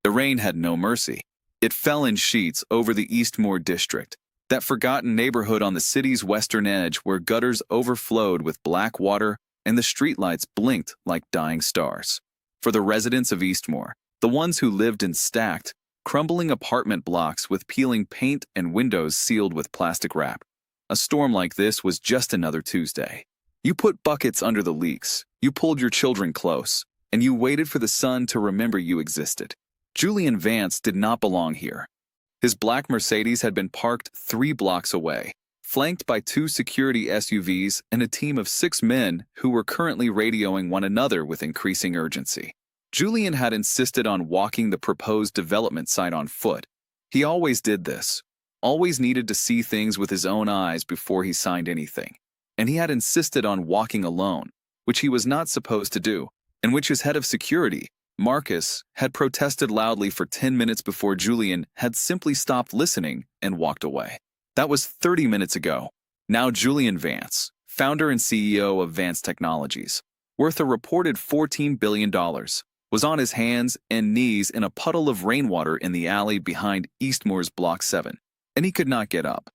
The rain had no mercy. It fell in sheets over the Eastmoor district, that forgotten neighborhood on the city's western edge where gutters overflowed with black water and the streetlights blinked like dying stars. For the residents of Eastmoor, the ones who lived in stacked, crumbling apartment blocks with peeling paint and windows sealed with plastic wrap, a storm like this was just another Tuesday. You put buckets under the leaks, you pulled your children close, and you waited for the sun to remember you existed. Julian Vance did not belong here. His black Mercedes had been parked 3 blocks away, flanked by 2 security SUVs and a team of 6 men who were currently radioing one another with increasing urgency. Julian had insisted on walking the proposed development site on foot. He always did this, always needed to see things with his own eyes before he signed anything. And he had insisted on walking alone, which he was not supposed to do, and which his head of security, Marcus, had protested loudly for 10 minutes before Julian had simply stopped listening and walked away. That was 30 minutes ago. Now Julian Vance, founder and CEO of Vance Technologies, worth a reported $14 billion, was on his hands and knees in a puddle of rainwater in the alley behind Eastmoor's Block 7, and he could not get up.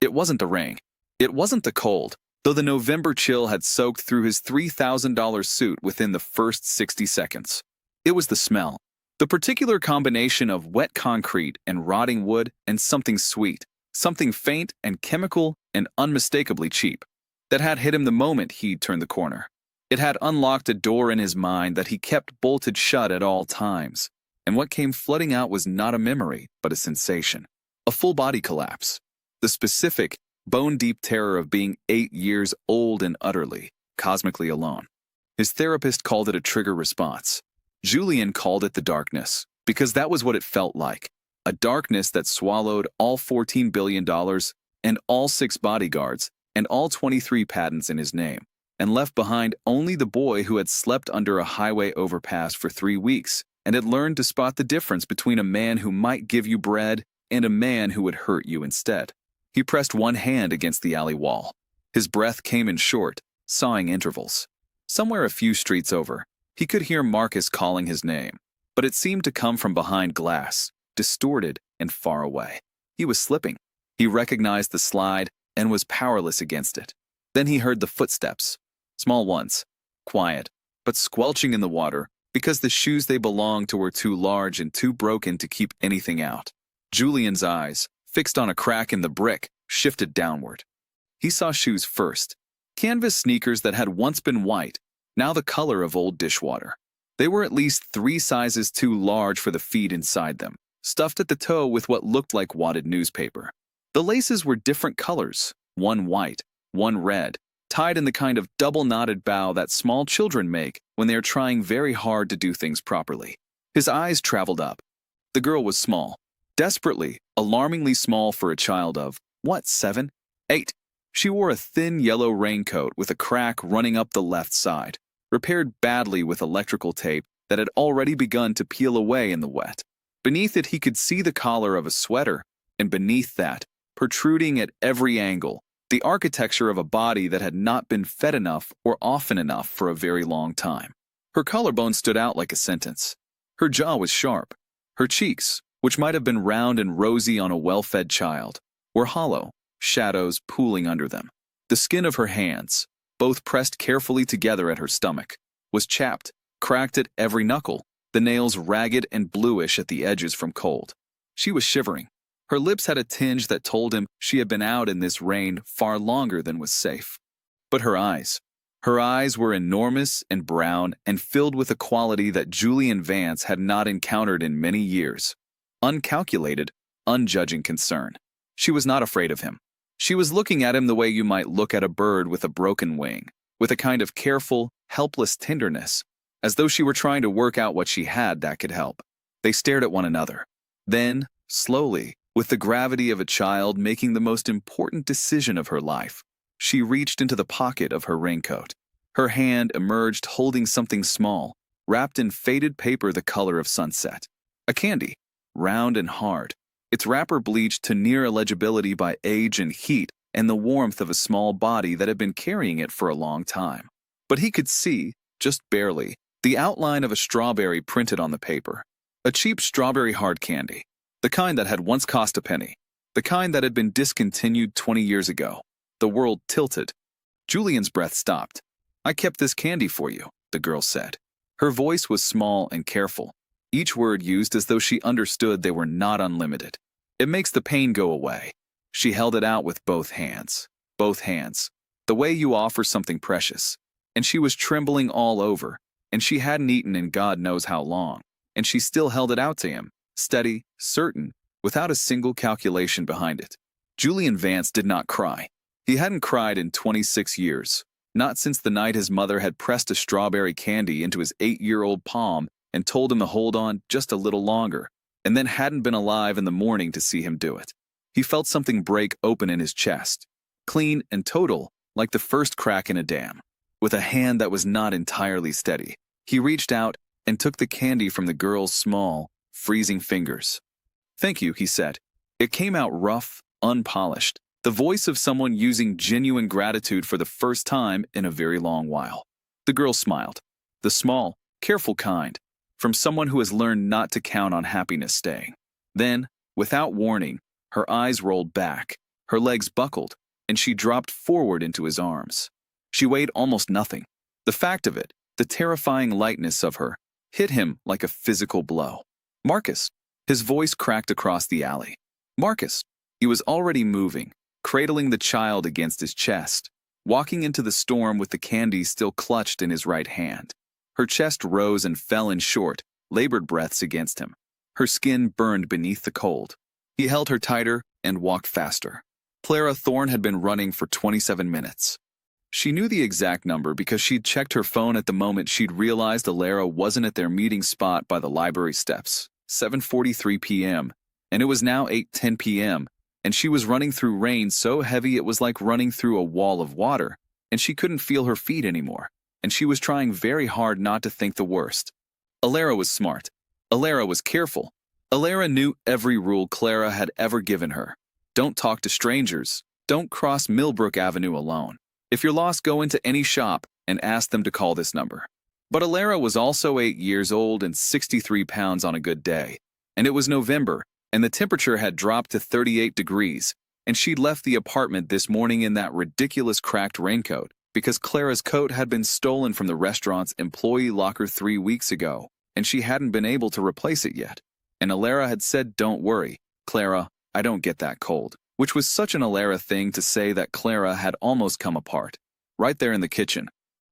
It wasn't the rain. It wasn't the cold, though the November chill had soaked through his $3,000 suit within the first 60 seconds. It was the smell, the particular combination of wet concrete and rotting wood and something sweet, something faint and chemical and unmistakably cheap, that had hit him the moment he turned the corner. It had unlocked a door in his mind that he kept bolted shut at all times, and what came flooding out was not a memory, but a sensation. A full-body collapse. The specific, bone-deep terror of being 8 years old and utterly, cosmically alone. His therapist called it a trigger response. Julian called it the darkness, because that was what it felt like. A darkness that swallowed all $14 billion and all 6 bodyguards and all 23 patents in his name, and left behind only the boy who had slept under a highway overpass for 3 weeks and had learned to spot the difference between a man who might give you bread and a man who would hurt you instead. He pressed one hand against the alley wall. His breath came in short, sawing intervals. Somewhere a few streets over, he could hear Marcus calling his name, but it seemed to come from behind glass, distorted and far away. He was slipping. He recognized the slide and was powerless against it. Then he heard the footsteps, small ones, quiet, but squelching in the water because the shoes they belonged to were too large and too broken to keep anything out. Julian's eyes, fixed on a crack in the brick, shifted downward. He saw shoes first, canvas sneakers that had once been white, now the color of old dishwater. They were at least 3 sizes too large for the feet inside them, stuffed at the toe with what looked like wadded newspaper. The laces were different colors, one white, one red, tied in the kind of double-knotted bow that small children make when they are trying very hard to do things properly. His eyes traveled up. The girl was small, desperately, alarmingly small for a child of, 7, 8. She wore a thin yellow raincoat with a crack running up the left side, repaired badly with electrical tape that had already begun to peel away in the wet. Beneath it he could see the collar of a sweater, and beneath that, protruding at every angle, the architecture of a body that had not been fed enough or often enough for a very long time. Her collarbone stood out like a sentence. Her jaw was sharp. Her cheeks, which might have been round and rosy on a well-fed child, were hollow, shadows pooling under them. The skin of her hands, both pressed carefully together at her stomach, was chapped, cracked at every knuckle, the nails ragged and bluish at the edges from cold. She was shivering. Her lips had a tinge that told him she had been out in this rain far longer than was safe. But her eyes were enormous and brown and filled with a quality that Julian Vance had not encountered in many years. Uncalculated, unjudging concern. She was not afraid of him. She was looking at him the way you might look at a bird with a broken wing, with a kind of careful, helpless tenderness, as though she were trying to work out what she had that could help. They stared at one another. Then, slowly, with the gravity of a child making the most important decision of her life, she reached into the pocket of her raincoat. Her hand emerged holding something small, wrapped in faded paper the color of sunset. A candy, round and hard, its wrapper bleached to near illegibility by age and heat and the warmth of a small body that had been carrying it for a long time. But he could see, just barely, the outline of a strawberry printed on the paper. A cheap strawberry hard candy. The kind that had once cost a penny. The kind that had been discontinued 20 years ago. The world tilted. Julian's breath stopped. "I kept this candy for you," the girl said. Her voice was small and careful, each word used as though she understood they were not unlimited. "It makes the pain go away." She held it out with both hands. Both hands. The way you offer something precious. And she was trembling all over, and she hadn't eaten in God knows how long, and she still held it out to him, steady, certain, without a single calculation behind it. Julian Vance did not cry. He hadn't cried in 26 years, not since the night his mother had pressed a strawberry candy into his 8-year-old palm and told him to hold on just a little longer, and then hadn't been alive in the morning to see him do it. He felt something break open in his chest, clean and total, like the first crack in a dam. With a hand that was not entirely steady, he reached out and took the candy from the girl's small, freezing fingers. "Thank you," he said. It came out rough, unpolished, the voice of someone using genuine gratitude for the first time in a very long while. The girl smiled. The small, careful kind, from someone who has learned not to count on happiness staying. Then, without warning, her eyes rolled back, her legs buckled, and she dropped forward into his arms. She weighed almost nothing. The fact of it, the terrifying lightness of her, hit him like a physical blow. "Marcus." His voice cracked across the alley. "Marcus." He was already moving, cradling the child against his chest, walking into the storm with the candy still clutched in his right hand. Her chest rose and fell in short, labored breaths against him. Her skin burned beneath the cold. He held her tighter and walked faster. Clara Thorne had been running for 27 minutes. She knew the exact number because she'd checked her phone at the moment she'd realized Alara wasn't at their meeting spot by the library steps, 7:43 p.m., and it was now 8:10 p.m., and she was running through rain so heavy it was like running through a wall of water, and she couldn't feel her feet anymore, and she was trying very hard not to think the worst. Alara was smart. Alara was careful. Alara knew every rule Clara had ever given her. Don't talk to strangers. Don't cross Millbrook Avenue alone. If you're lost, go into any shop and ask them to call this number. But Alara was also 8 years old and 63 pounds on a good day, and it was November, and the temperature had dropped to 38 degrees, and she'd left the apartment this morning in that ridiculous cracked raincoat because Clara's coat had been stolen from the restaurant's employee locker 3 weeks ago, and she hadn't been able to replace it yet. And Alara had said, "Don't worry, Clara, I don't get that cold," which was such an Alara thing to say that Clara had almost come apart, right there in the kitchen.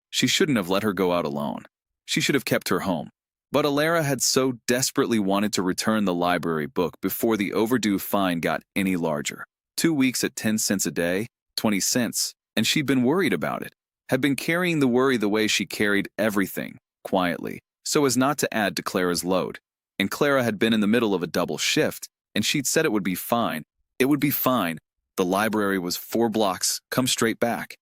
She shouldn't have let her go out alone. She should have kept her home. But Alara had so desperately wanted to return the library book before the overdue fine got any larger. 2 weeks at 10 cents a day, 20 cents, and she'd been worried about it, had been carrying the worry the way she carried everything, quietly, so as not to add to Clara's load. And Clara had been in the middle of a double shift, and she'd said it would be fine. It would be fine. The library was 4 blocks, come straight back.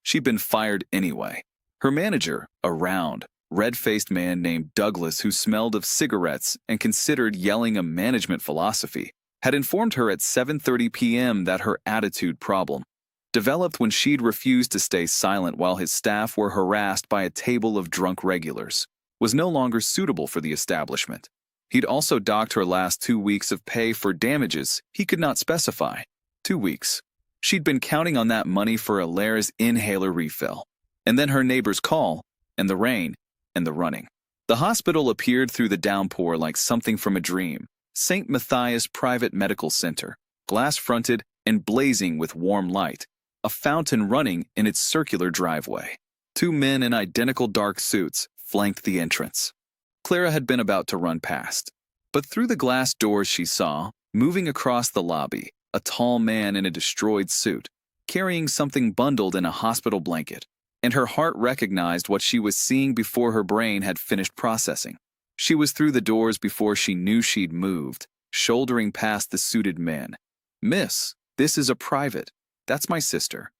She'd been fired anyway. Her manager, a round, red-faced man named Douglas who smelled of cigarettes and considered yelling a management philosophy, had informed her at 7:30 p.m. that her attitude problem, developed when she'd refused to stay silent while his staff were harassed by a table of drunk regulars, was no longer suitable for the establishment. He'd also docked her last 2 weeks of pay for damages he could not specify. 2 weeks. She'd been counting on that money for Alara's inhaler refill. And then her neighbor's call, and the rain, and the running. The hospital appeared through the downpour like something from a dream. St. Matthias Private Medical Center, glass-fronted and blazing with warm light, a fountain running in its circular driveway. 2 men in identical dark suits flanked the entrance. Clara had been about to run past, but through the glass doors she saw, moving across the lobby, a tall man in a destroyed suit, carrying something bundled in a hospital blanket, and her heart recognized what she was seeing before her brain had finished processing. She was through the doors before she knew she'd moved, shouldering past the suited men. "Miss, this is a private. That's my sister."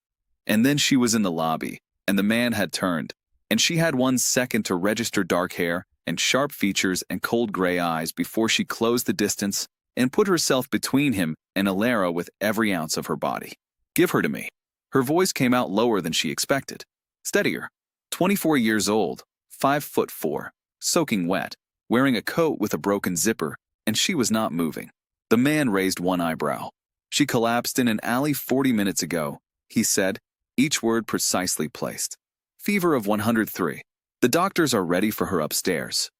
And then she was in the lobby, and the man had turned, and she had 1 second to register dark hair and sharp features and cold gray eyes before she closed the distance and put herself between him and Alara with every ounce of her body. "Give her to me." Her voice came out lower than she expected. Steadier. 24 years old, 5'4", soaking wet, wearing a coat with a broken zipper, and she was not moving. The man raised one eyebrow. She collapsed in an alley 40 minutes ago, he said, each word precisely placed. Fever of 103. The doctors are ready for her upstairs.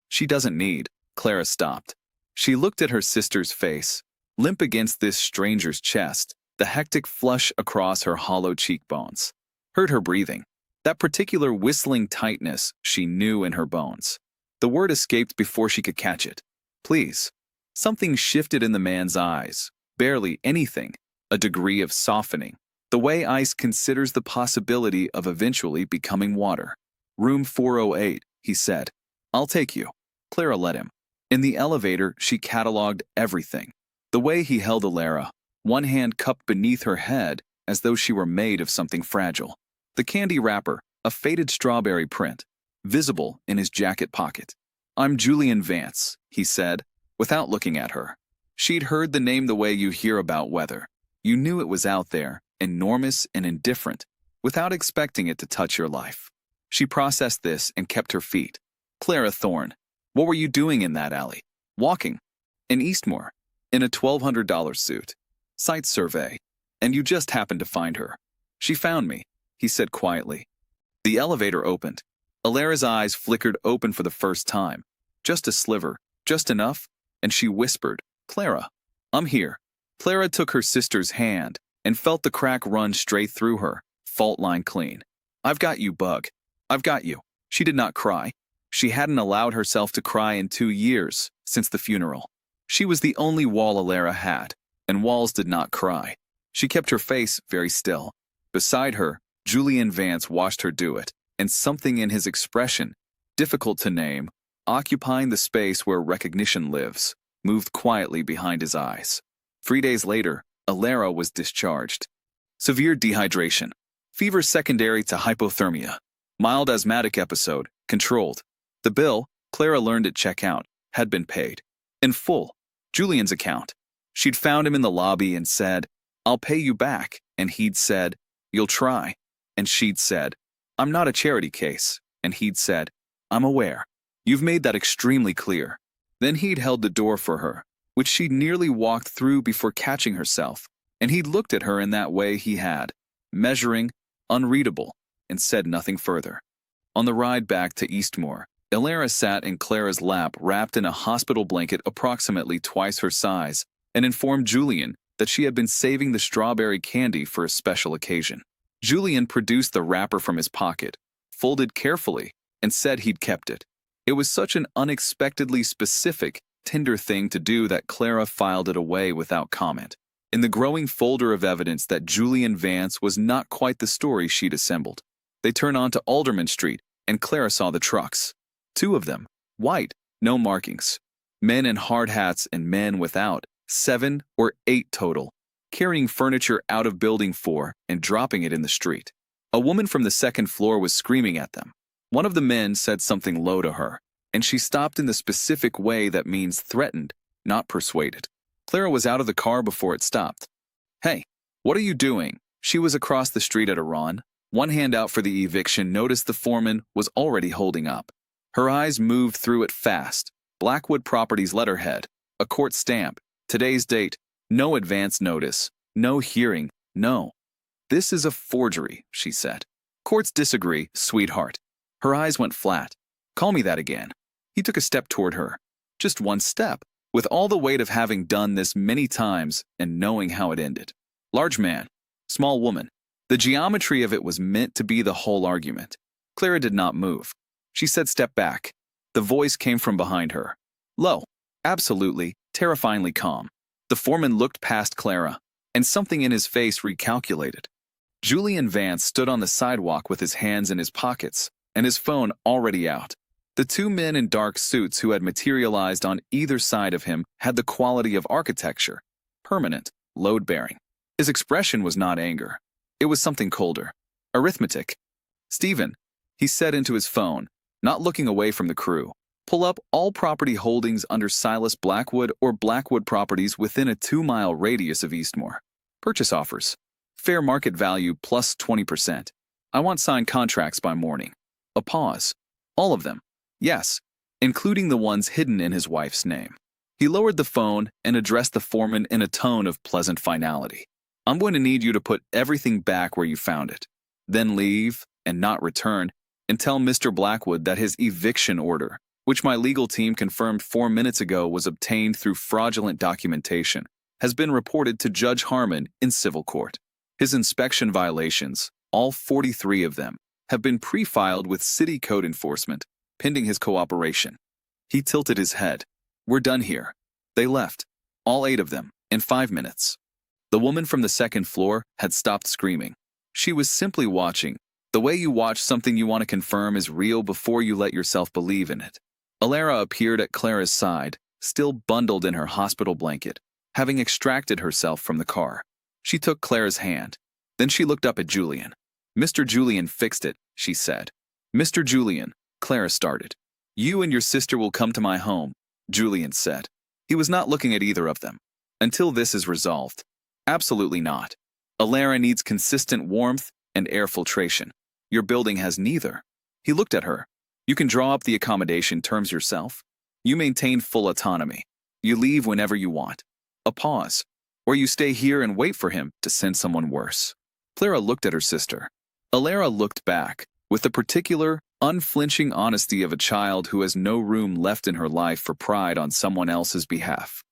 She doesn't need. Clara stopped. She looked at her sister's face, limp against this stranger's chest, the hectic flush across her hollow cheekbones. Hurt her breathing. That particular whistling tightness she knew in her bones. The word escaped before she could catch it. Please. Something shifted in the man's eyes. Barely anything. A degree of softening. The way ice considers the possibility of eventually becoming water. Room 408, he said. I'll take you. Clara let him. In the elevator, she catalogued everything. The way he held Alara, one hand cupped beneath her head as though she were made of something fragile. The candy wrapper, a faded strawberry print, visible in his jacket pocket. I'm Julian Vance, he said, without looking at her. She'd heard the name the way you hear about weather. You knew it was out there, enormous and indifferent, without expecting it to touch your life. She processed this and kept her feet. Clara Thorne, what were you doing in that alley? Walking. In Eastmore. In a $1,200 suit. Site survey. And you just happened to find her. She found me, he said quietly. The elevator opened. Alara's eyes flickered open for the first time. Just a sliver, just enough, and she whispered, Clara, I'm here. Clara took her sister's hand and felt the crack run straight through her, fault line clean. I've got you, Bug. I've got you. She did not cry. She hadn't allowed herself to cry in 2 years, since the funeral. She was the only Wall Alara had, and walls did not cry. She kept her face very still. Beside her, Julian Vance watched her do it, and something in his expression, difficult to name, occupying the space where recognition lives, moved quietly behind his eyes. 3 days later, Alara was discharged. Severe dehydration. Fever secondary to hypothermia. Mild asthmatic episode, controlled. The bill, Clara learned at checkout, had been paid. In full. Julian's account. She'd found him in the lobby and said, I'll pay you back, and he'd said, You'll try. And she'd said, I'm not a charity case, and he'd said, I'm aware. You've made that extremely clear. Then he'd held the door for her, which she'd nearly walked through before catching herself, and he'd looked at her in that way he had, measuring, unreadable, and said nothing further. On the ride back to Eastmore, Alara sat in Clara's lap wrapped in a hospital blanket approximately twice her size and informed Julian that she had been saving the strawberry candy for a special occasion. Julian produced the wrapper from his pocket, folded carefully, and said he'd kept it. It was such an unexpectedly specific, tender thing to do that Clara filed it away without comment. In the growing folder of evidence that Julian Vance was not quite the story she'd assembled. They turned onto Alderman Street, and Clara saw the trucks. 2 of them, white, no markings. Men in hard hats and men without, 7 or 8 total, carrying furniture out of Building 4 and dropping it in the street. A woman from the 2nd floor was screaming at them. One of the men said something low to her, and she stopped in the specific way that means threatened, not persuaded. Clara was out of the car before it stopped. Hey, what are you doing? She was across the street at a run, one hand out for the eviction notice the foreman was already holding up. Her eyes moved through it fast. Blackwood Properties letterhead, a court stamp, today's date, no advance notice, no hearing, no. This is a forgery, she said. Courts disagree, sweetheart. Her eyes went flat. Call me that again. He took a step toward her. Just one step, with all the weight of having done this many times and knowing how it ended. Large man, small woman. The geometry of it was meant to be the whole argument. Clara did not move. She said step back. The voice came from behind her. Low, absolutely, terrifyingly calm. The foreman looked past Clara, and something in his face recalculated. Julian Vance stood on the sidewalk with his hands in his pockets, and his phone already out. The 2 men in dark suits who had materialized on either side of him had the quality of architecture, permanent, load-bearing. His expression was not anger. It was something colder. Arithmetic. Stephen, he said into his phone, not looking away from the crew, pull up all property holdings under Silas Blackwood or Blackwood Properties within a 2-mile radius of Eastmore. Purchase offers. Fair market value plus 20%. I want signed contracts by morning. A pause. All of them. Yes. including the ones hidden in his wife's name. He lowered the phone and addressed the foreman in a tone of pleasant finality. I'm going to need you to put everything back where you found it. Then leave and not return and tell Mr. Blackwood that his eviction order, which my legal team confirmed 4 minutes ago was obtained through fraudulent documentation, has been reported to Judge Harmon in civil court. His inspection violations, all 43 of them, have been pre-filed with city code enforcement, pending his cooperation. He tilted his head. We're done here. They left, all 8 of them, in 5 minutes. The woman from the second floor had stopped screaming. She was simply watching, the way you watch something you want to confirm is real before you let yourself believe in it. Alara appeared at Clara's side, still bundled in her hospital blanket, having extracted herself from the car. She took Clara's hand. Then she looked up at Julian. Mr. Julian fixed it, she said. Mr. Julian, Clara started. You and your sister will come to my home, Julian said. He was not looking at either of them. Until this is resolved. Absolutely not. Alara needs consistent warmth and air filtration. Your building has neither. He looked at her. You can draw up the accommodation terms yourself. You maintain full autonomy. You leave whenever you want. A pause. Or you stay here and wait for him to send someone worse. Clara looked at her sister. Alara looked back, with the particular, unflinching honesty of a child who has no room left in her life for pride on someone else's behalf.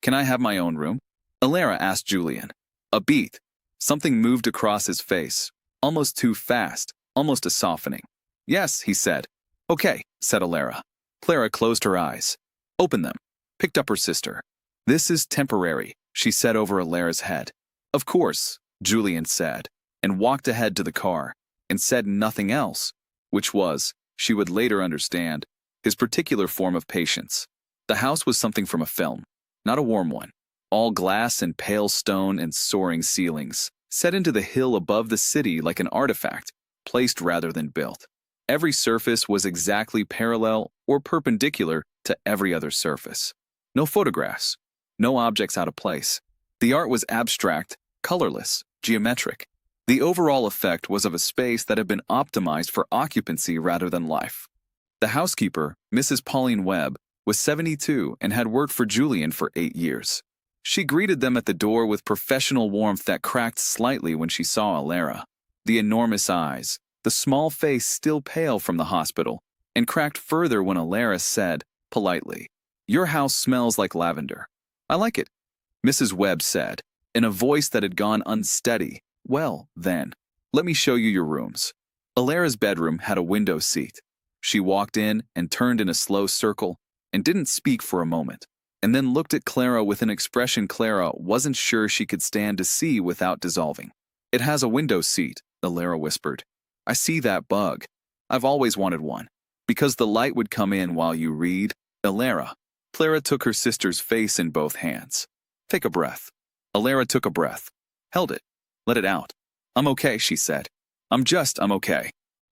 Can I have my own room? Alara asked Julian. A beat. Something moved across his face, almost too fast, almost a softening. Yes, he said. Okay, said Alara. Clara closed her eyes. Opened them. Picked up her sister. This is temporary, she said over Alara's head. Of course, Julian said, and walked ahead to the car, and said nothing else, which was, she would later understand, his particular form of patience. The house was something from a film, not a warm one. All glass and pale stone and soaring ceilings, set into the hill above the city like an artifact, placed rather than built. Every surface was exactly parallel or perpendicular to every other surface. No photographs, no objects out of place. The art was abstract, colorless, geometric. The overall effect was of a space that had been optimized for occupancy rather than life. The housekeeper, Mrs. Pauline Webb, was 72 and had worked for Julian for 8 years. She greeted them at the door with professional warmth that cracked slightly when she saw Alara. The enormous eyes, the small face still pale from the hospital, and cracked further when Alara said, politely, Your house smells like lavender. I like it, Mrs. Webb said, in a voice that had gone unsteady. Well, then, let me show you your rooms. Alara's bedroom had a window seat. She walked in and turned in a slow circle and didn't speak for a moment, and then looked at Clara with an expression Clara wasn't sure she could stand to see without dissolving. It has a window seat, Alara whispered. I see that bug. I've always wanted one. Because the light would come in while you read, Alara. Clara took her sister's face in both hands. Take a breath. Alara took a breath. Held it. Let it out. I'm okay, she said. I'm okay.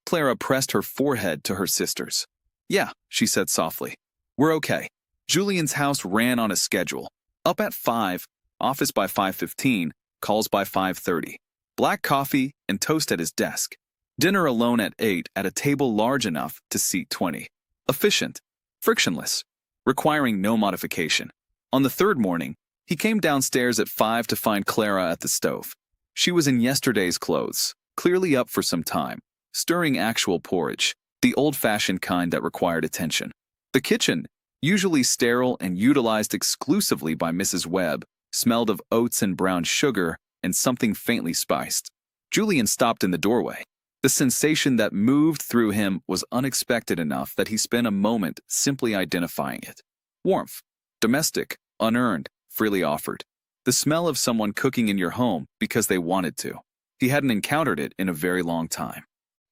Clara pressed her forehead to her sister's. Yeah, she said softly. We're okay. Julian's house ran on a schedule. Up at 5, office by 5:15, calls by 5:30. Black coffee and toast at his desk. Dinner alone at 8 at a table large enough to seat 20. Efficient. Frictionless. Requiring no modification. On the third morning, he came downstairs at 5 to find Clara at the stove. She was in yesterday's clothes, clearly up for some time, stirring actual porridge, the old-fashioned kind that required attention. The kitchen, usually sterile and utilized exclusively by Mrs. Webb, smelled of oats and brown sugar and something faintly spiced. Julian stopped in the doorway. The sensation that moved through him was unexpected enough that he spent a moment simply identifying it. Warmth. Domestic, unearned, freely offered. The smell of someone cooking in your home because they wanted to. He hadn't encountered it in a very long time.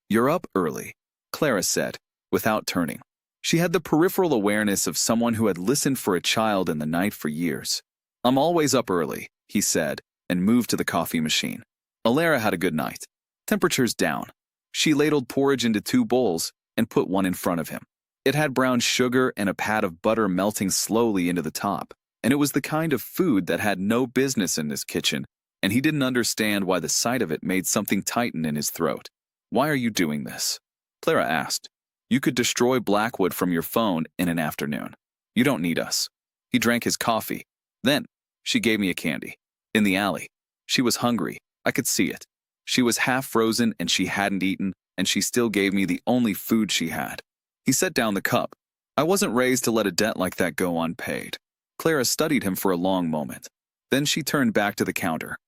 You're up early, Clara said, without turning. She had the peripheral awareness of someone who had listened for a child in the night for years. I'm always up early, he said, and moved to the coffee machine. Alara had a good night. Temperature's down. She ladled porridge into 2 bowls and put one in front of him. It had brown sugar and a pat of butter melting slowly into the top, and it was the kind of food that had no business in this kitchen, and he didn't understand why the sight of it made something tighten in his throat. Why are you doing this? Clara asked. You could destroy Blackwood from your phone in an afternoon. You don't need us." He drank his coffee. Then, she gave me a candy. In the alley. She was hungry. I could see it. She was half frozen and she hadn't eaten, and she still gave me the only food she had. He set down the cup. I wasn't raised to let a debt like that go unpaid. Clara studied him for a long moment. Then she turned back to the counter.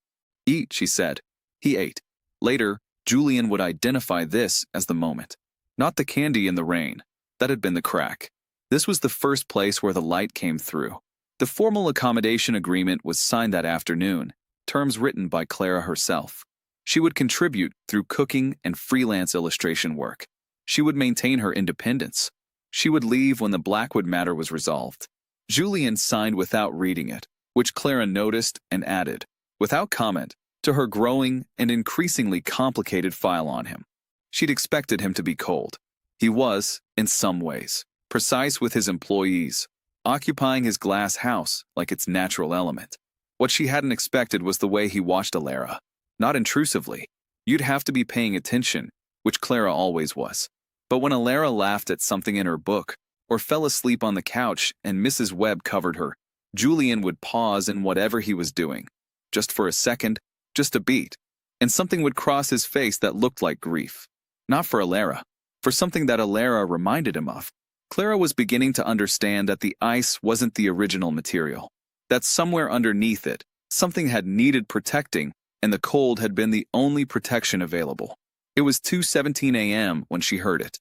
"Eat," she said. He ate. Later, Julian would identify this as the moment. Not the candy in the rain. That had been the crack. This was the first place where the light came through. The formal accommodation agreement was signed that afternoon, terms written by Clara herself. She would contribute through cooking and freelance illustration work. She would maintain her independence. She would leave when the Blackwood matter was resolved. Julian signed without reading it, which Clara noticed and added, without comment, to her growing and increasingly complicated file on him. She'd expected him to be cold. He was, in some ways, precise with his employees, occupying his glass house like its natural element. What she hadn't expected was the way he watched Alara. Not intrusively. You'd have to be paying attention, which Clara always was. But when Alara laughed at something in her book, or fell asleep on the couch and Mrs. Webb covered her, Julian would pause in whatever he was doing. Just for a second, just a beat, and something would cross his face that looked like grief. Not for Alara, for something that Alara reminded him of. Clara was beginning to understand that the ice wasn't the original material, that somewhere underneath it, something had needed protecting, and the cold had been the only protection available. It was 2:17 a.m. when she heard it.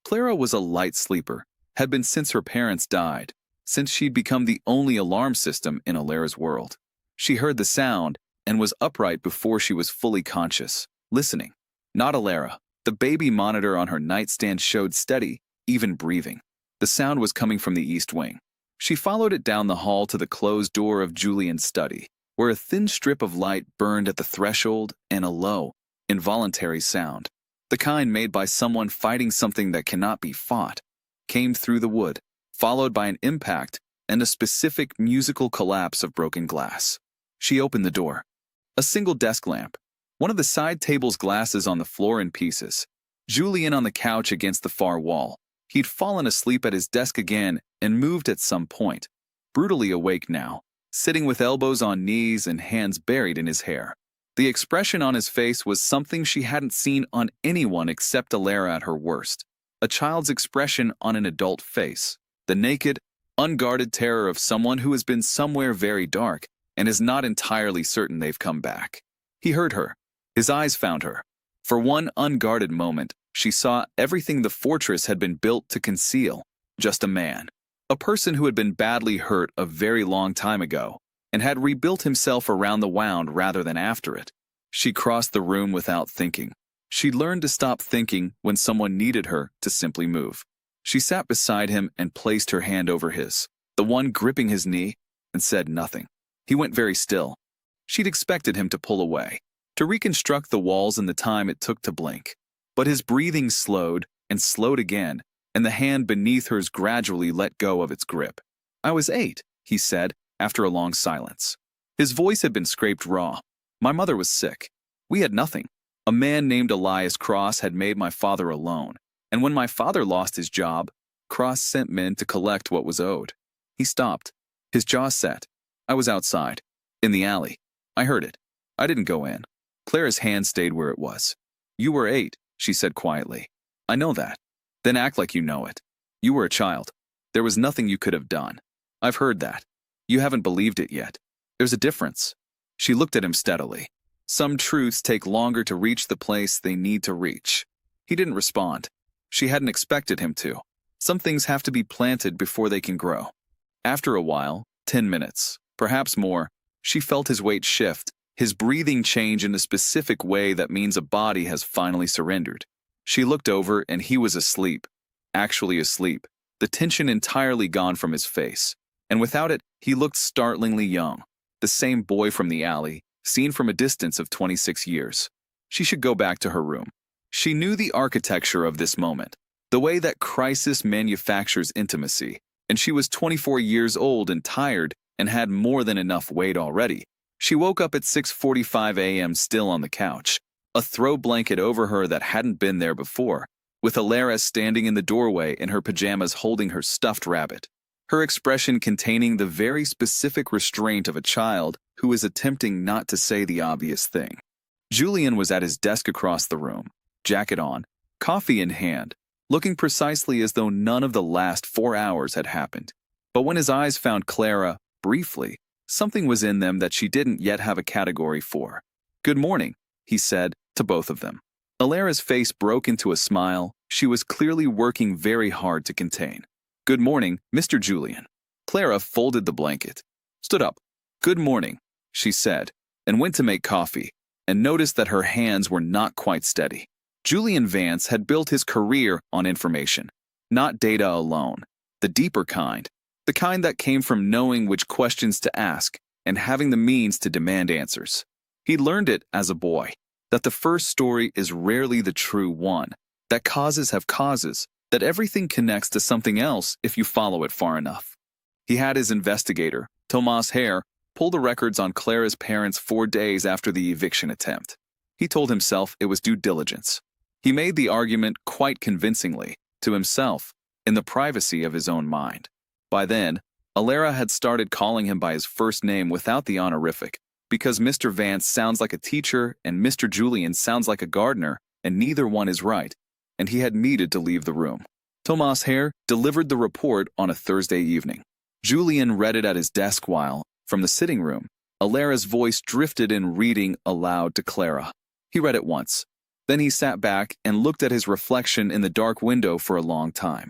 Clara was a light sleeper, had been since her parents died, since she'd become the only alarm system in Alara's world. She heard the sound and was upright before she was fully conscious, listening. Not Alara. The baby monitor on her nightstand showed steady, even breathing. The sound was coming from the east wing. She followed it down the hall to the closed door of Julian's study, where a thin strip of light burned at the threshold and a low, involuntary sound, the kind made by someone fighting something that cannot be fought, came through the wood, followed by an impact and a specific musical collapse of broken glass. She opened the door. A single desk lamp. One of the side table's glasses on the floor in pieces. Julian on the couch against the far wall. He'd fallen asleep at his desk again and moved at some point. Brutally awake now, sitting with elbows on knees and hands buried in his hair. The expression on his face was something she hadn't seen on anyone except Alara at her worst. A child's expression on an adult face. The naked, unguarded terror of someone who has been somewhere very dark and is not entirely certain they've come back. He heard her. His eyes found her. For one unguarded moment, she saw everything the fortress had been built to conceal. Just a man. A person who had been badly hurt a very long time ago and had rebuilt himself around the wound rather than after it. She crossed the room without thinking. She learned to stop thinking when someone needed her to simply move. She sat beside him and placed her hand over his, the one gripping his knee, and said nothing. He went very still. She'd expected him to pull away, to reconstruct the walls in the time it took to blink. But his breathing slowed and slowed again, and the hand beneath hers gradually let go of its grip. "I was 8, he said, after a long silence. His voice had been scraped raw. "My mother was sick. We had nothing. A man named Elias Cross had made my father alone, and when my father lost his job, Cross sent men to collect what was owed." He stopped. His jaw set. "I was outside, in the alley. I heard it. I didn't go in." Clara's hand stayed where it was. "You were 8, she said quietly. "I know that." "Then act like you know it. You were a child. There was nothing you could have done. I've heard that. You haven't believed it yet. There's a difference." She looked at him steadily. Some truths take longer to reach the place they need to reach. He didn't respond. She hadn't expected him to. Some things have to be planted before they can grow. After a while, 10 minutes, perhaps more, she felt his weight shift, his breathing change in a specific way that means a body has finally surrendered. She looked over and he was asleep, actually asleep, the tension entirely gone from his face. And without it, he looked startlingly young, the same boy from the alley, seen from a distance of 26 years. She should go back to her room. She knew the architecture of this moment, the way that crisis manufactures intimacy, and she was 24 years old and tired and had more than enough weight already. She woke up at 6:45 a.m. still on the couch, a throw blanket over her that hadn't been there before, with Alara standing in the doorway in her pajamas holding her stuffed rabbit, her expression containing the very specific restraint of a child who is attempting not to say the obvious thing. Julian was at his desk across the room, jacket on, coffee in hand, looking precisely as though none of the last 4 hours had happened. But when his eyes found Clara, briefly, something was in them that she didn't yet have a category for. "Good morning," he said to both of them. Alara's face broke into a smile she was clearly working very hard to contain. "Good morning, Mr. Julian." Clara folded the blanket, stood up. "Good morning," she said, and went to make coffee, and noticed that her hands were not quite steady. Julian Vance had built his career on information, not data alone, the deeper kind, the kind that came from knowing which questions to ask and having the means to demand answers. He learned it as a boy, that the first story is rarely the true one, that causes have causes, that everything connects to something else if you follow it far enough. He had his investigator, Tomas Hare, pull the records on Clara's parents 4 days after the eviction attempt. He told himself it was due diligence. He made the argument quite convincingly, to himself, in the privacy of his own mind. By then, Alara had started calling him by his first name without the honorific, because Mr. Vance sounds like a teacher and Mr. Julian sounds like a gardener, and neither one is right, and he had needed to leave the room. Tomas Hare delivered the report on a Thursday evening. Julian read it at his desk while, from the sitting room, Alara's voice drifted in reading aloud to Clara. He read it once. Then he sat back and looked at his reflection in the dark window for a long time.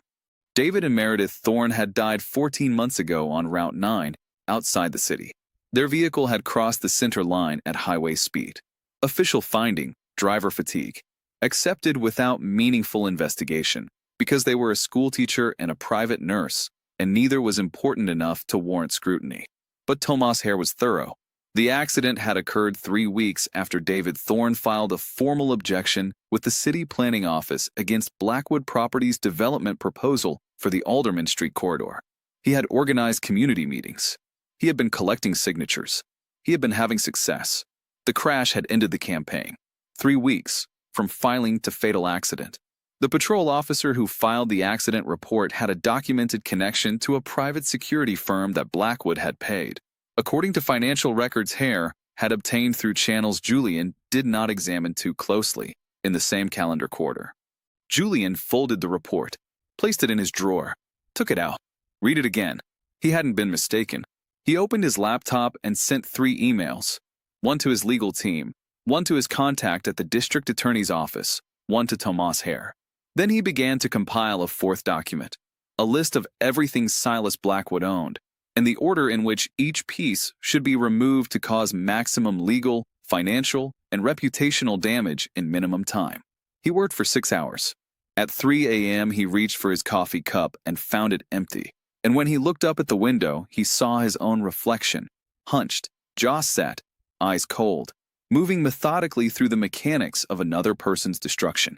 David and Meredith Thorne had died 14 months ago on Route 9, outside the city. Their vehicle had crossed the center line at highway speed. Official finding, driver fatigue. Accepted without meaningful investigation, because they were a schoolteacher and a private nurse, and neither was important enough to warrant scrutiny. But Tomas Hare was thorough. The accident had occurred 3 weeks after David Thorne filed a formal objection with the city planning office against Blackwood Properties' development proposal for the Alderman Street corridor. He had organized community meetings. He had been collecting signatures. He had been having success. The crash had ended the campaign. 3 weeks, from filing to fatal accident. The patrol officer who filed the accident report had a documented connection to a private security firm that Blackwood had paid. According to financial records Hare had obtained through channels Julian did not examine too closely in the same calendar quarter. Julian folded the report, placed it in his drawer, took it out, read it again. He hadn't been mistaken. He opened his laptop and sent 3 emails, one to his legal team, one to his contact at the district attorney's office, one to Tomas Hare. Then he began to compile a 4th document, a list of everything Silas Blackwood owned, and the order in which each piece should be removed to cause maximum legal, financial, and reputational damage in minimum time. He worked for 6 hours. At 3 a.m. he reached for his coffee cup and found it empty, and when he looked up at the window, he saw his own reflection, hunched, jaw set, eyes cold, moving methodically through the mechanics of another person's destruction.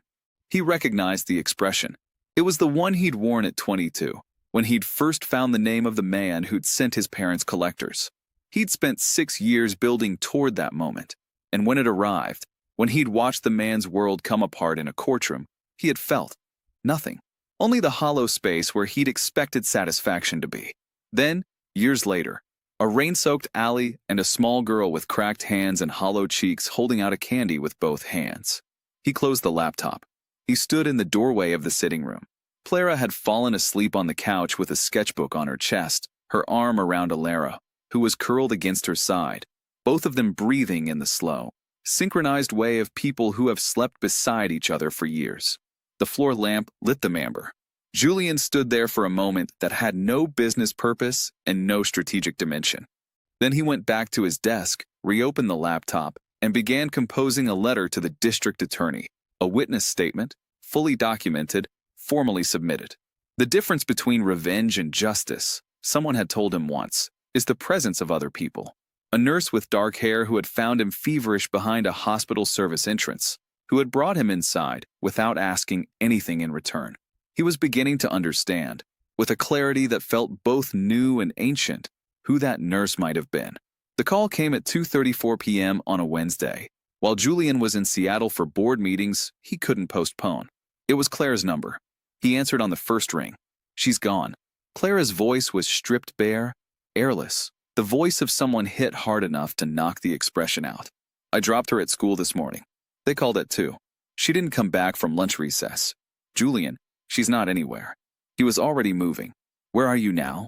He recognized the expression. It was the one he'd worn at 22, when he'd first found the name of the man who'd sent his parents collectors. He'd spent 6 years building toward that moment, and when it arrived, when he'd watched the man's world come apart in a courtroom, he had felt nothing, only the hollow space where he'd expected satisfaction to be. Then, years later, a rain-soaked alley and a small girl with cracked hands and hollow cheeks holding out a candy with both hands. He closed the laptop. He stood in the doorway of the sitting room. Clara had fallen asleep on the couch with a sketchbook on her chest, her arm around Alara, who was curled against her side, both of them breathing in the slow, synchronized way of people who have slept beside each other for years. The floor lamp lit them amber. Julian stood there for a moment that had no business purpose and no strategic dimension. Then he went back to his desk, reopened the laptop, and began composing a letter to the district attorney, a witness statement, fully documented, formally submitted. The difference between revenge and justice, someone had told him once, is the presence of other people. A nurse with dark hair who had found him feverish behind a hospital service entrance, who had brought him inside without asking anything in return. He was beginning to understand, with a clarity that felt both new and ancient, who that nurse might have been. The call came at 2:34 p.m. on a Wednesday. While Julian was in Seattle for board meetings he couldn't postpone. It was Clara's number. He answered on the first ring. She's gone. Clara's voice was stripped bare, airless, the voice of someone hit hard enough to knock the expression out. I dropped her at school this morning. They called at 2. She didn't come back from lunch recess. Julian, she's not anywhere. He was already moving. Where are you now?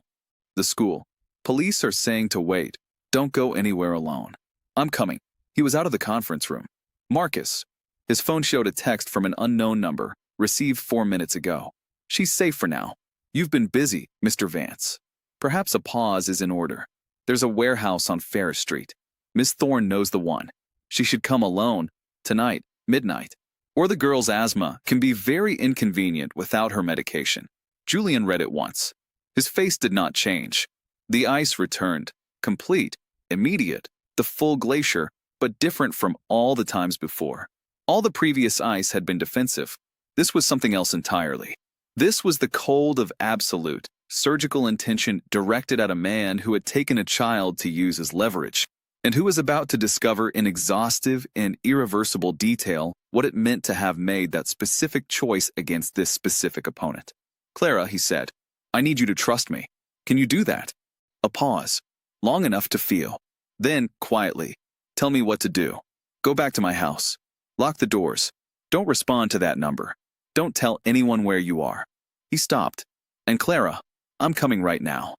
The school. Police are saying to wait. Don't go anywhere alone. I'm coming. He was out of the conference room. Marcus. His phone showed a text from an unknown number, received 4 minutes ago. She's safe for now. You've been busy, Mr. Vance. Perhaps a pause is in order. There's a warehouse on Ferris Street. Miss Thorne knows the one. She should come alone, tonight, midnight. Or the girl's asthma can be very inconvenient without her medication. Julian read it once. His face did not change. The ice returned, complete, immediate, the full glacier, but different from all the times before. All the previous ice had been defensive. This was something else entirely. This was the cold of absolute, surgical intention directed at a man who had taken a child to use as leverage, and who was about to discover in exhaustive and irreversible detail what it meant to have made that specific choice against this specific opponent. Clara, he said, I need you to trust me. Can you do that? A pause, long enough to feel. Then, quietly, tell me what to do. Go back to my house. Lock the doors. Don't respond to that number. Don't tell anyone where you are. He stopped. And Clara, I'm coming right now.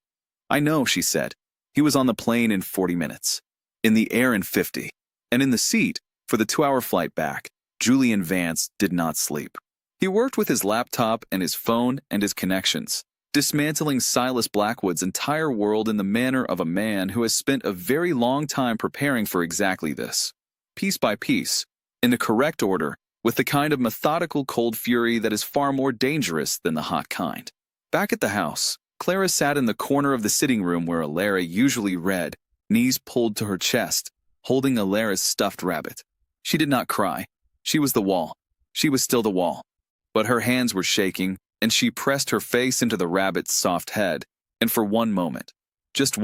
I know, she said. He was on the plane in 40 minutes. In the air in 50. And in the seat, for the 2-hour flight back, Julian Vance did not sleep. He worked with his laptop and his phone and his connections, dismantling Silas Blackwood's entire world in the manner of a man who has spent a very long time preparing for exactly this. Piece by piece, in the correct order, with the kind of methodical cold fury that is far more dangerous than the hot kind. Back at the house, Clara sat in the corner of the sitting room where Alara usually read, knees pulled to her chest, holding Alara's stuffed rabbit. She did not cry. She was the wall. She was still the wall. But her hands were shaking, and she pressed her face into the rabbit's soft head, and for one moment, just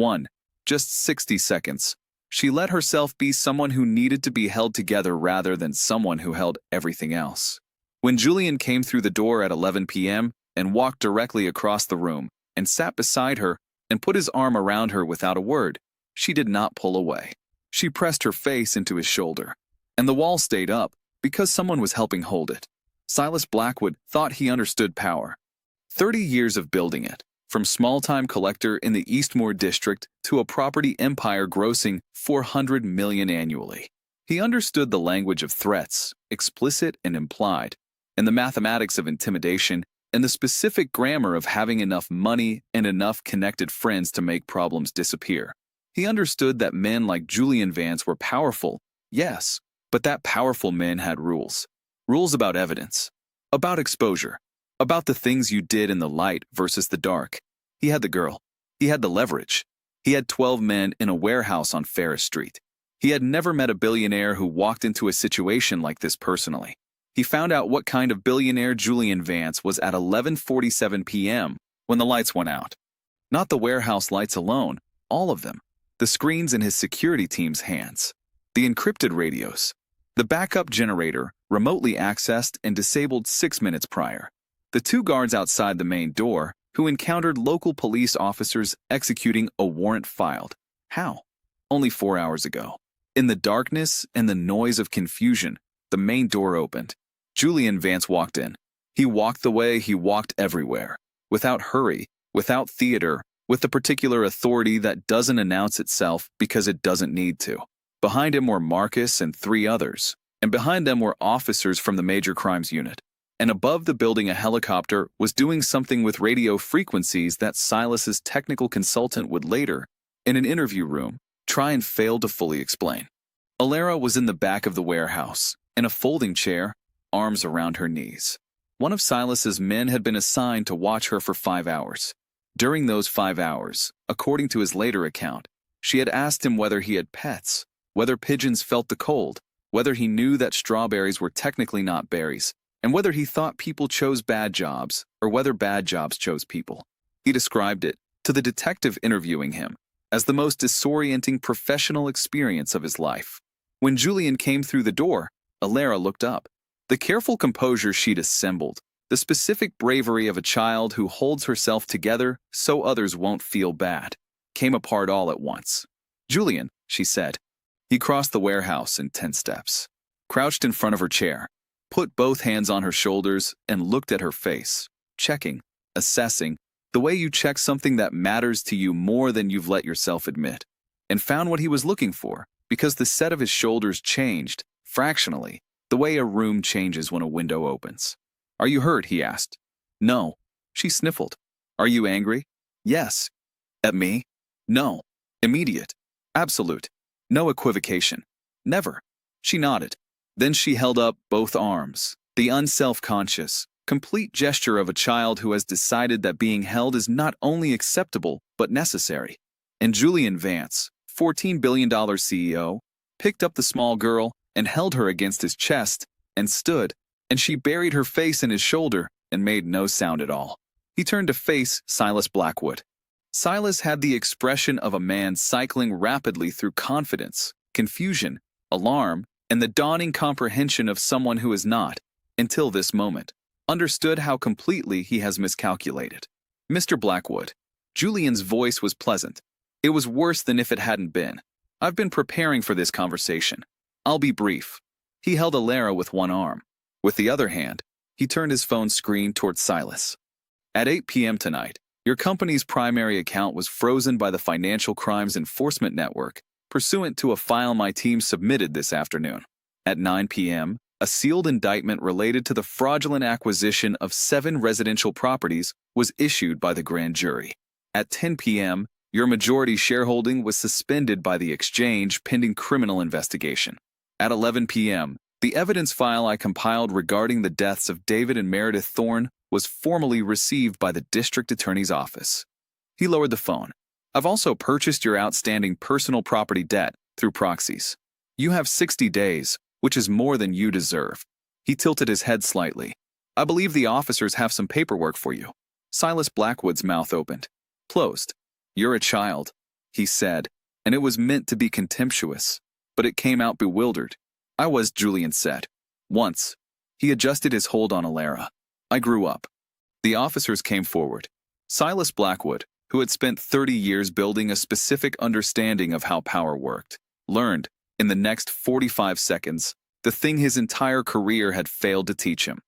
60 seconds, she let herself be someone who needed to be held together rather than someone who held everything else. When Julian came through the door at 11 p.m. and walked directly across the room and sat beside her and put his arm around her without a word, she did not pull away. She pressed her face into his shoulder, and the wall stayed up because someone was helping hold it. Silas Blackwood thought he understood power. 30 years of building it, from small-time collector in the Eastmoor district to a property empire grossing $400 million annually. He understood the language of threats, explicit and implied, and the mathematics of intimidation, and the specific grammar of having enough money and enough connected friends to make problems disappear. He understood that men like Julian Vance were powerful, yes, but that powerful men had rules. Rules about evidence, about exposure, about the things you did in the light versus the dark. He had the girl. He had the leverage. He had 12 men in a warehouse on Ferris Street. He had never met a billionaire who walked into a situation like this personally. He found out what kind of billionaire Julian Vance was at 11:47 p.m. when the lights went out. Not the warehouse lights alone, all of them. The screens in his security team's hands. The encrypted radios. The backup generator, remotely accessed and disabled 6 minutes prior. The 2 guards outside the main door, who encountered local police officers executing a warrant filed. How? Only 4 hours ago. In the darkness and the noise of confusion, the main door opened. Julian Vance walked in. He walked the way he walked everywhere, without hurry, without theater, with the particular authority that doesn't announce itself because it doesn't need to. Behind him were Marcus and 3 others, and behind them were officers from the Major Crimes Unit. And above the building a helicopter was doing something with radio frequencies that Silas's technical consultant would later, in an interview room, try and fail to fully explain. Alara was in the back of the warehouse, in a folding chair, arms around her knees. One of Silas's men had been assigned to watch her for 5 hours. During those 5 hours, according to his later account, she had asked him whether he had pets, whether pigeons felt the cold, whether he knew that strawberries were technically not berries, and whether he thought people chose bad jobs or whether bad jobs chose people. He described it, to the detective interviewing him, as the most disorienting professional experience of his life. When Julian came through the door, Alara looked up. The careful composure she'd assembled, The specific bravery of a child who holds herself together so others won't feel bad came apart all at once. "Julian," she said. He crossed the warehouse in 10 steps, crouched in front of her chair, put both hands on her shoulders, and looked at her face, checking, assessing, the way you check something that matters to you more than you've let yourself admit, and found what he was looking for, because the set of his shoulders changed, fractionally, the way a room changes when a window opens. "Are you hurt?" he asked. "No." She sniffled. "Are you angry?" "Yes." "At me?" "No." "Immediate." "Absolute." "No equivocation." "Never." She nodded. Then she held up both arms, the unself-conscious, complete gesture of a child who has decided that being held is not only acceptable but necessary. And Julian Vance, $14 billion CEO, picked up the small girl and held her against his chest and stood, and she buried her face in his shoulder and made no sound at all. He turned to face Silas Blackwood. Silas had the expression of a man cycling rapidly through confidence, confusion, alarm, and the dawning comprehension of someone who has not, until this moment, understood how completely he has miscalculated. "Mr. Blackwood." Julian's voice was pleasant. It was worse than if it hadn't been. "I've been preparing for this conversation. I'll be brief." He held Alara with one arm. With the other hand, he turned his phone screen toward Silas. "At 8 p.m. tonight, your company's primary account was frozen by the Financial Crimes Enforcement Network, pursuant to a file my team submitted this afternoon. At 9 p.m., a sealed indictment related to the fraudulent acquisition of 7 residential properties was issued by the grand jury. At 10 p.m., your majority shareholding was suspended by the exchange pending criminal investigation. At 11 p.m., the evidence file I compiled regarding the deaths of David and Meredith Thorne was formally received by the district attorney's office." He lowered the phone. "I've also purchased your outstanding personal property debt through proxies. You have 60 days, which is more than you deserve." He tilted his head slightly. "I believe the officers have some paperwork for you." Silas Blackwood's mouth opened. Closed. "You're a child," he said, and it was meant to be contemptuous, but it came out bewildered. "I was," Julian said. "Once." He adjusted his hold on Alara. "I grew up." The officers came forward. Silas Blackwood, who had spent 30 years building a specific understanding of how power worked, learned, in the next 45 seconds, the thing his entire career had failed to teach him.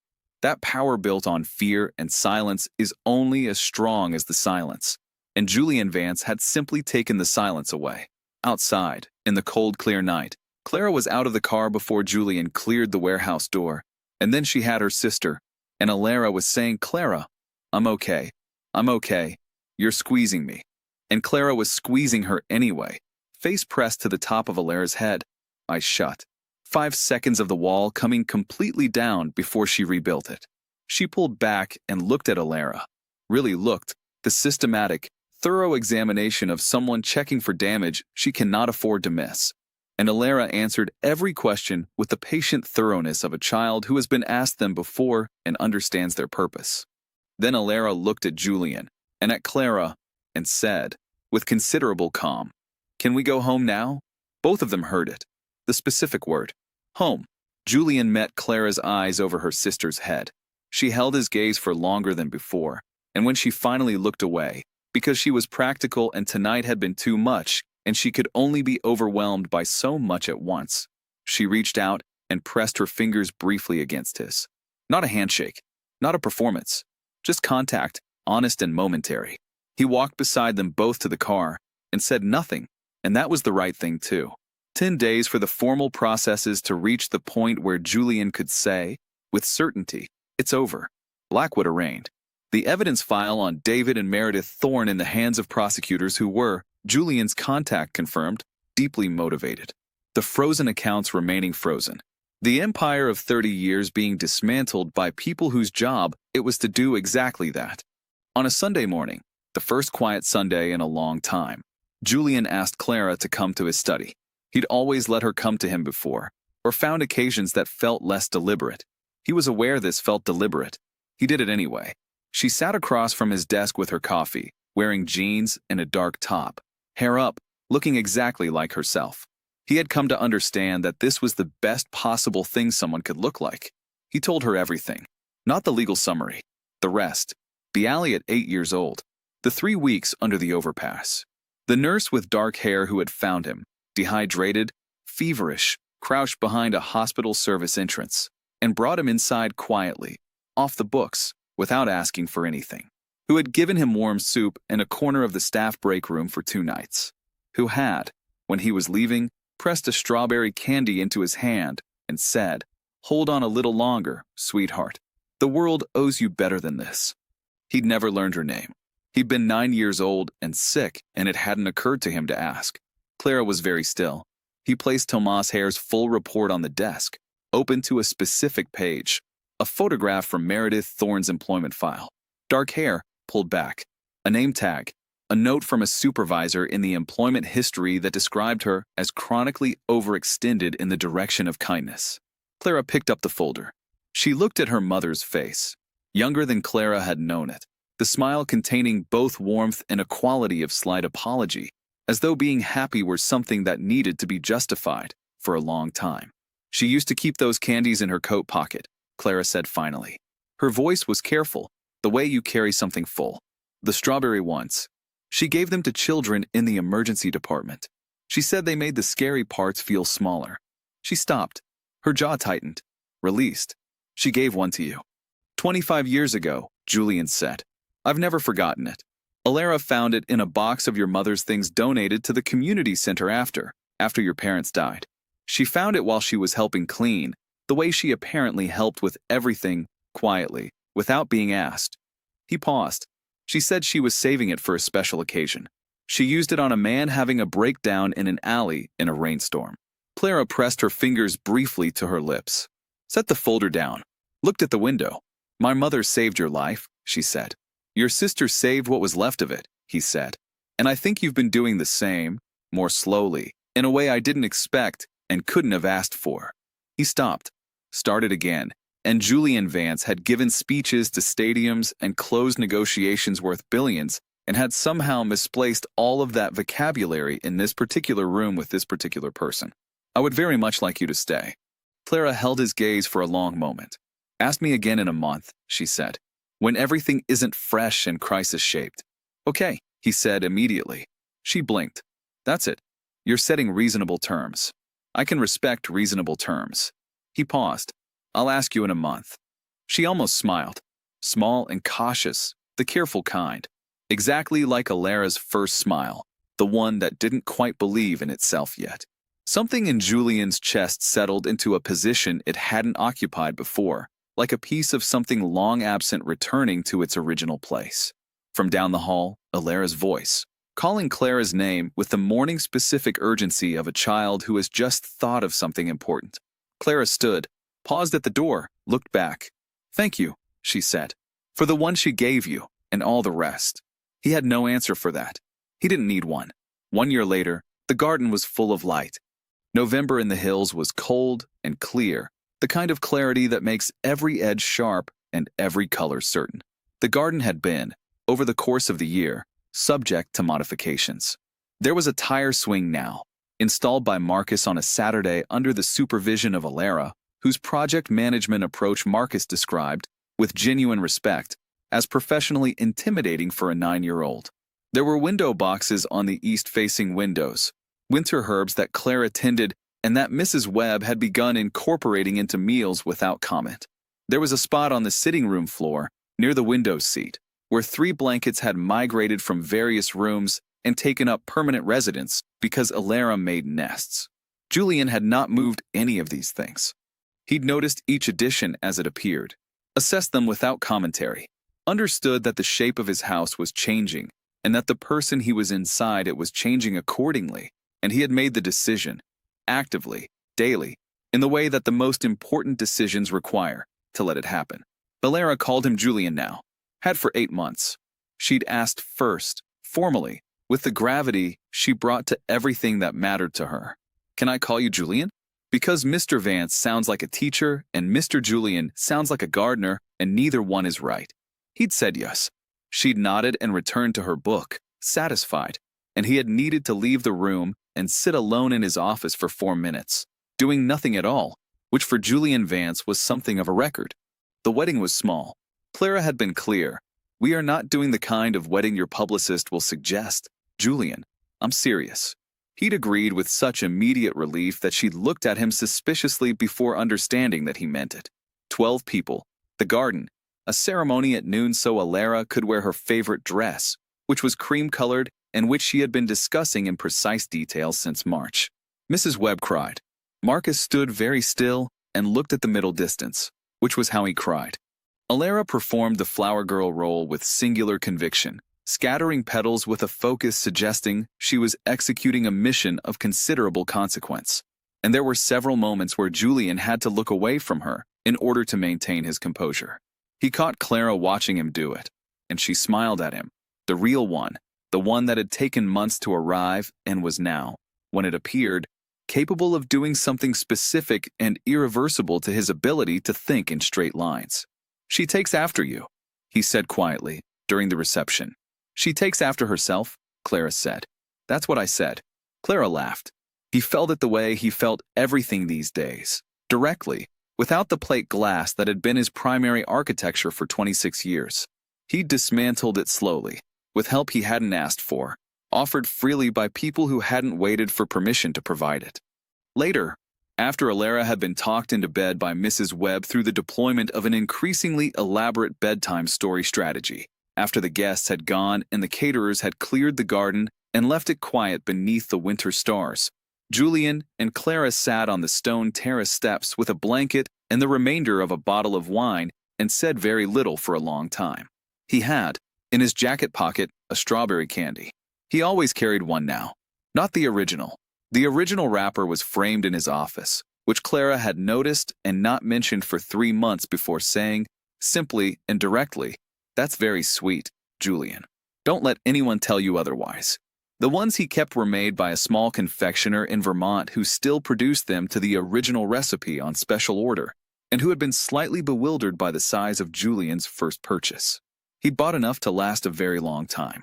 That power built on fear and silence is only as strong as the silence, and Julian Vance had simply taken the silence away. Outside, in the cold, clear night, Clara was out of the car before Julian cleared the warehouse door, and then she had her sister, and Alara was saying, "Clara, I'm okay. I'm okay. You're squeezing me." And Clara was squeezing her anyway, face pressed to the top of Alara's head. Eyes shut. 5 seconds of the wall coming completely down before she rebuilt it. She pulled back and looked at Alara. Really looked, the systematic, thorough examination of someone checking for damage she cannot afford to miss. And Alara answered every question with the patient thoroughness of a child who has been asked them before and understands their purpose. Then Alara looked at Julian and at Clara and said, with considerable calm, "Can we go home now?" Both of them heard it. The specific word, home. Julian met Clara's eyes over her sister's head. She held his gaze for longer than before, and when she finally looked away, because she was practical and tonight had been too much, and she could only be overwhelmed by so much at once, she reached out and pressed her fingers briefly against his. Not a handshake, not a performance, just contact, honest and momentary. He walked beside them both to the car and said nothing, and that was the right thing too. 10 days for the formal processes to reach the point where Julian could say, with certainty, it's over. Blackwood arraigned. The evidence file on David and Meredith Thorne in the hands of prosecutors who were, Julian's contact confirmed, deeply motivated. The frozen accounts remaining frozen. The empire of 30 years being dismantled by people whose job it was to do exactly that. On a Sunday morning, the first quiet Sunday in a long time, Julian asked Clara to come to his study. He'd always let her come to him before, or found occasions that felt less deliberate. He was aware this felt deliberate. He did it anyway. She sat across from his desk with her coffee, wearing jeans and a dark top, hair up, looking exactly like herself. He had come to understand that this was the best possible thing someone could look like. He told her everything. Not the legal summary. The rest. The alley at 8 years old. The 3 weeks under the overpass. The nurse with dark hair who had found him, dehydrated, feverish, crouched behind a hospital service entrance, and brought him inside quietly, off the books, without asking for anything. Who had given him warm soup and a corner of the staff break room for 2 nights. Who had, when he was leaving, pressed a strawberry candy into his hand and said, "Hold on a little longer, sweetheart. The world owes you better than this." He'd never learned her name. He'd been 9 years old and sick, and it hadn't occurred to him to ask. Clara was very still. He placed Tomas Hare's full report on the desk, open to a specific page, a photograph from Meredith Thorne's employment file. Dark hair, pulled back, a name tag, a note from a supervisor in the employment history that described her as chronically overextended in the direction of kindness. Clara picked up the folder. She looked at her mother's face, younger than Clara had known it, the smile containing both warmth and a quality of slight apology, as though being happy were something that needed to be justified for a long time. "She used to keep those candies in her coat pocket," Clara said finally. Her voice was careful, the way you carry something full. "The strawberry ones. She gave them to children in the emergency department. She said they made the scary parts feel smaller." She stopped. Her jaw tightened. Released. "She gave one to you." 25 years ago, Julian said. "I've never forgotten it. Alara found it in a box of your mother's things donated to the community center after your parents died. She found it while she was helping clean, the way she apparently helped with everything, quietly, without being asked." He paused. "She said she was saving it for a special occasion. She used it on a man having a breakdown in an alley in a rainstorm." Clara pressed her fingers briefly to her lips. Set the folder down. Looked at the window. "My mother saved your life," she said. "Your sister saved what was left of it," he said. "And I think you've been doing the same, more slowly, in a way I didn't expect and couldn't have asked for." He stopped, started again, and Julian Vance had given speeches to stadiums and closed negotiations worth billions and had somehow misplaced all of that vocabulary in this particular room with this particular person. "I would very much like you to stay." Clara held his gaze for a long moment. "Ask me again in a month," she said, "when everything isn't fresh and crisis-shaped." "Okay," he said immediately. She blinked. "That's it. You're setting reasonable terms. I can respect reasonable terms." He paused. "I'll ask you in a month." She almost smiled. Small and cautious, the careful kind. Exactly like Alara's first smile, the one that didn't quite believe in itself yet. Something in Julian's chest settled into a position it hadn't occupied before, like a piece of something long absent returning to its original place. From down the hall, Alara's voice, calling Clara's name with the morning-specific urgency of a child who has just thought of something important. Clara stood, paused at the door, looked back. "Thank you," she said, "for the one she gave you, and all the rest." He had no answer for that. He didn't need one. 1 year later, the garden was full of light. November in the hills was cold and clear, the kind of clarity that makes every edge sharp and every color certain. The garden had been, over the course of the year, subject to modifications. There was a tire swing now, installed by Marcus on a Saturday under the supervision of Alara, whose project management approach Marcus described, with genuine respect, as professionally intimidating for a 9-year-old. There were window boxes on the east-facing windows, winter herbs that Clara tended and that Mrs. Webb had begun incorporating into meals without comment. There was a spot on the sitting room floor, near the window seat, where 3 blankets had migrated from various rooms and taken up permanent residence because Alara made nests. Julian had not moved any of these things. He'd noticed each addition as it appeared, assessed them without commentary, understood that the shape of his house was changing and that the person he was inside it was changing accordingly, and he had made the decision, actively, daily, in the way that the most important decisions require, to let it happen. Alara called him Julian now. Had for 8 months. She'd asked first, formally, with the gravity she brought to everything that mattered to her. "Can I call you Julian?" Because Mr. Vance sounds like a teacher and Mr. Julian sounds like a gardener, and neither one is right. He'd said yes. She'd nodded and returned to her book, satisfied, and he had needed to leave the room and sit alone in his office for 4 minutes, doing nothing at all, which for Julian Vance was something of a record. The wedding was small. Clara had been clear. We are not doing the kind of wedding your publicist will suggest. Julian, I'm serious. He'd agreed with such immediate relief that she looked at him suspiciously before understanding that he meant it. 12 people, the garden, a ceremony at noon so Alara could wear her favorite dress, which was cream-colored and which she had been discussing in precise detail since March. Mrs. Webb cried. Marcus stood very still and looked at the middle distance, which was how he cried. Alara performed the flower girl role with singular conviction, scattering petals with a focus suggesting she was executing a mission of considerable consequence. And there were several moments where Julian had to look away from her in order to maintain his composure. He caught Clara watching him do it, and she smiled at him, the real one, the one that had taken months to arrive and was now, when it appeared, capable of doing something specific and irreversible to his ability to think in straight lines. She takes after you, he said quietly, during the reception. She takes after herself, Clara said. That's what I said. Clara laughed. He felt it the way he felt everything these days, directly, without the plate glass that had been his primary architecture for 26 years. He dismantled it slowly, with help he hadn't asked for, offered freely by people who hadn't waited for permission to provide it. Later, after Alara had been talked into bed by Mrs. Webb through the deployment of an increasingly elaborate bedtime story strategy, after the guests had gone and the caterers had cleared the garden and left it quiet beneath the winter stars, Julian and Clara sat on the stone terrace steps with a blanket and the remainder of a bottle of wine and said very little for a long time. He had, in his jacket pocket, a strawberry candy. He always carried one now. Not the original. The original wrapper was framed in his office, which Clara had noticed and not mentioned for 3 months before saying, simply and directly, "That's very sweet, Julian. Don't let anyone tell you otherwise." The ones he kept were made by a small confectioner in Vermont who still produced them to the original recipe on special order, and who had been slightly bewildered by the size of Julian's first purchase. He'd bought enough to last a very long time.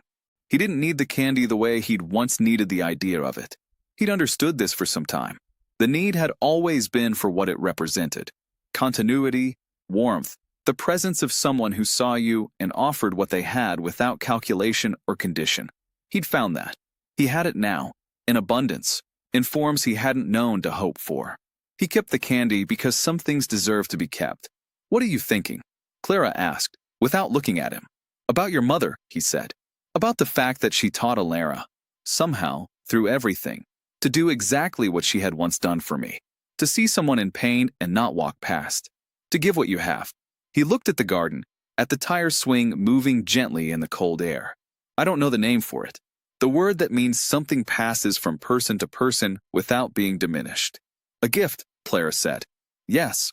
He didn't need the candy the way he'd once needed the idea of it. He'd understood this for some time. The need had always been for what it represented: continuity, warmth, the presence of someone who saw you and offered what they had without calculation or condition. He'd found that. He had it now, in abundance, in forms he hadn't known to hope for. He kept the candy because some things deserve to be kept. "What are you thinking?" Clara asked, without looking at him. "About your mother," he said. "About the fact that she taught Alara, somehow, through everything, to do exactly what she had once done for me. To see someone in pain and not walk past. To give what you have." He looked at the garden, at the tire swing moving gently in the cold air. "I don't know the name for it. The word that means something passes from person to person without being diminished." "A gift," Clara said. "Yes."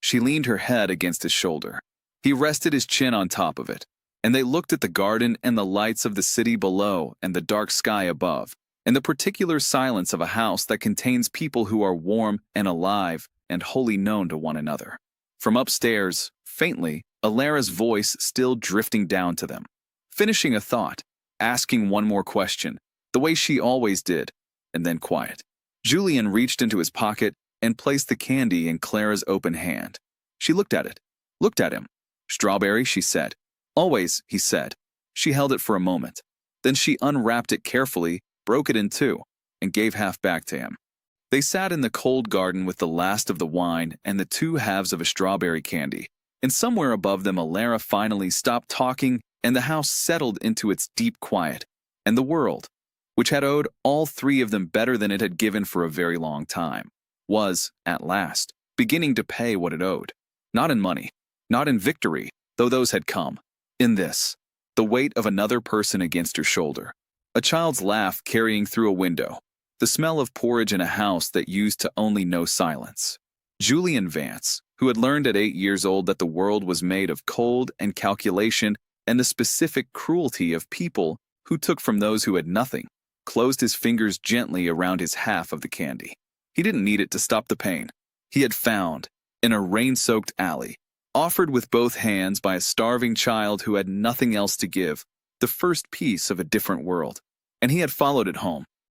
She leaned her head against his shoulder. He rested his chin on top of it, and they looked at the garden and the lights of the city below and the dark sky above, and the particular silence of a house that contains people who are warm and alive and wholly known to one another. From upstairs, faintly, Alara's voice still drifting down to them, finishing a thought, asking one more question, the way she always did, and then quiet. Julian reached into his pocket and placed the candy in Clara's open hand. She looked at it, looked at him. "Strawberry," she said. "Always," he said. She held it for a moment. Then she unwrapped it carefully, broke it in two, and gave half back to him. They sat in the cold garden with the last of the wine and the 2 halves of a strawberry candy, and somewhere above them Alara finally stopped talking and the house settled into its deep quiet, and the world, which had owed all 3 of them better than it had given for a very long time, was, at last, beginning to pay what it owed. Not in money, not in victory, though those had come. In this, the weight of another person against her shoulder, a child's laugh carrying through a window, the smell of porridge in a house that used to only know silence. Julian Vance, who had learned at 8 years old that the world was made of cold and calculation and the specific cruelty of people who took from those who had nothing, closed his fingers gently around his half of the candy. He didn't need it to stop the pain. He had found, in a rain-soaked alley, offered with both hands by a starving child who had nothing else to give, the first piece of a different world, and he had followed it home,